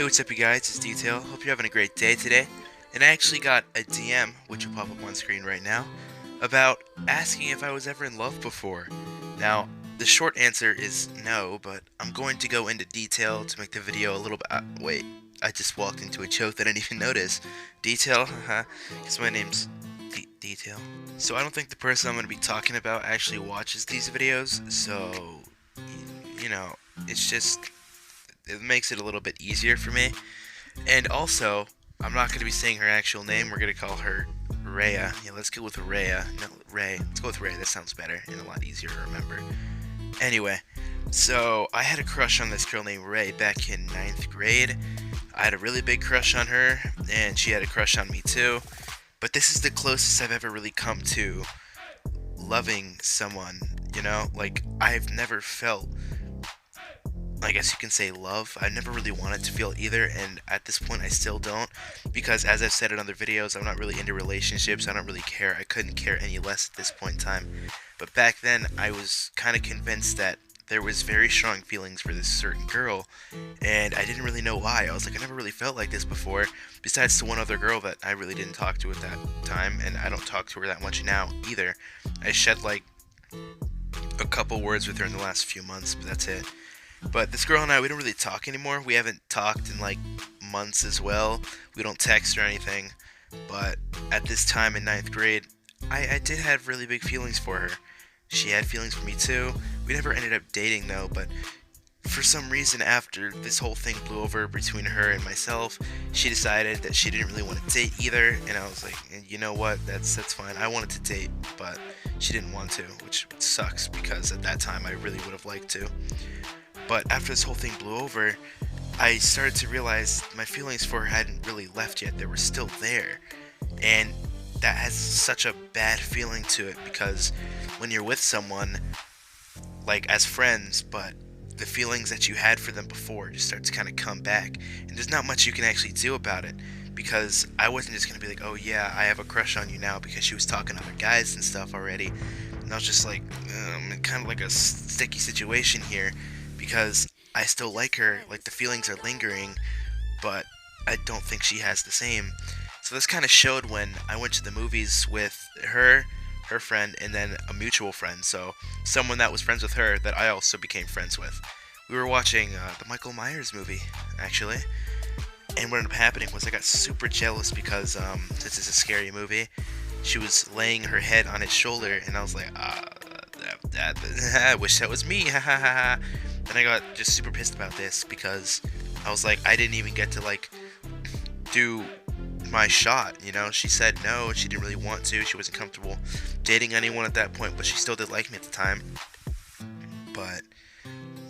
What's up you guys, it's Detail. Hope you're having a great day today. And I actually got a DM, which will pop up on screen right now, about asking if I was ever in love before. Now, the short answer is no, but I'm going to go into detail to make the video a little bit... wait, I just walked into a joke that I didn't even notice. Detail, haha, because my name's Detail. So I don't think the person I'm going to be talking about actually watches these videos, so, you know, it's just... it makes it a little bit easier for me. And also, I'm not going to be saying her actual name. We're going to call her Rhea. Yeah, let's go with Rhea. No, Ray. Let's go with Ray. That sounds better and a lot easier to remember. Anyway, so I had a crush on this girl named Ray back in 9th grade. I had a really big crush on her, and she had a crush on me too. But this is the closest I've ever really come to loving someone, you know? Like, I've never felt... I guess you can say love. I never really wanted to feel either, and at this point I still don't, because as I've said in other videos, I'm not really into relationships. I don't really care. I couldn't care any less at this point in time. But back then, I was kind of convinced that there was very strong feelings for this certain girl, and I didn't really know why. I was like, I never really felt like this before, besides to one other girl that I really didn't talk to at that time, and I don't talk to her that much now either. I shed like a couple words with her in the last few months, but that's it. But this girl and I, we don't really talk anymore. We haven't talked in like months as well. We don't text or anything. But at this time in 9th grade, I did have really big feelings for her. She had feelings for me too. We never ended up dating though, but for some reason after this whole thing blew over between her and myself, she decided that she didn't really want to date either, and I was like, you know what, that's fine. I wanted to date, but she didn't want to, which sucks because at that time I really would have liked to. But after this whole thing blew over, I started to realize my feelings for her hadn't really left yet. They were still there. And that has such a bad feeling to it, because when you're with someone, like as friends, but the feelings that you had for them before just start to kind of come back. And there's not much you can actually do about it, because I wasn't just going to be like, oh yeah, I have a crush on you now because she was talking to other guys and stuff already. And I was just like, kind of like a sticky situation here. Because I still like her, like the feelings are lingering, but I don't think she has the same. So this kind of showed when I went to the movies with her friend, and then a mutual friend, so someone that was friends with her that I also became friends with. We were watching the Michael Myers movie, actually, and what ended up happening was I got super jealous because, this is a scary movie, she was laying her head on his shoulder, and I was like, I wish that was me, ha ha ha ha. And I got just super pissed about this because I was like, I didn't even get to like do my shot, you know? She said no, she didn't really want to, she wasn't comfortable dating anyone at that point, but she still did like me at the time. But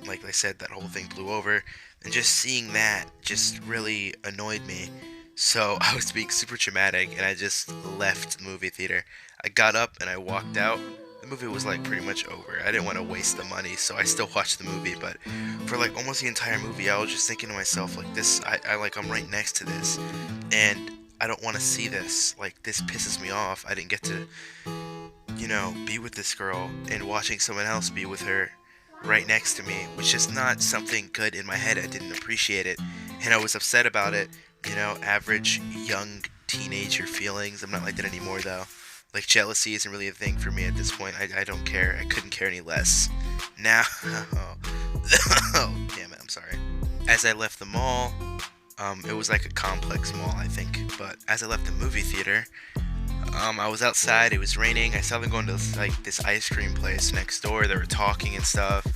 like I said, that whole thing blew over, and just seeing that just really annoyed me. So I was being super dramatic, and I just left the movie theater. I got up and I walked out. The movie was like pretty much over. I didn't want to waste the money, so I still watched the movie, but for like almost the entire movie, I was just thinking to myself, like, this, I'm right next to this, and I don't want to see this. Like, this pisses me off. I didn't get to, you know, be with this girl, and watching someone else be with her right next to me was just not something good in my head. I didn't appreciate it, and I was upset about it, you know, average young teenager feelings. I'm not like that anymore, though. Like, jealousy isn't really a thing for me at this point. I don't care. I couldn't care any less. Now, oh, damn it, I'm sorry. As I left the mall, it was like a complex mall, I think. But as I left the movie theater, I was outside, it was raining. I saw them going to like this ice cream place next door. They were talking and stuff.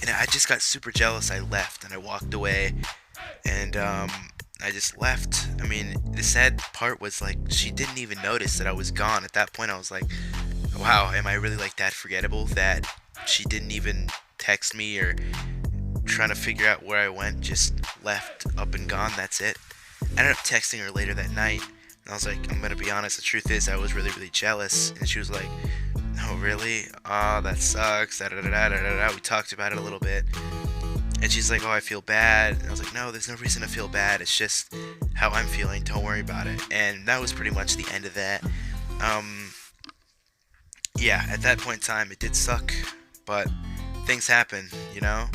And I just got super jealous. I left and I walked away. And, I just left. I mean, the sad part was, like, she didn't even notice that I was gone. At that point, I was like, wow, am I really, like, that forgettable that she didn't even text me or trying to figure out where I went, just left, up and gone, that's it. I ended up texting her later that night, and I was like, I'm gonna be honest, the truth is I was really, really jealous. And she was like, oh, really? Oh, that sucks, da-da-da-da-da-da. We talked about it a little bit. And she's like, oh, I feel bad. And I was like, no, there's no reason to feel bad. It's just how I'm feeling. Don't worry about it. And that was pretty much the end of that. Yeah, at that point in time, it did suck. But things happen, you know?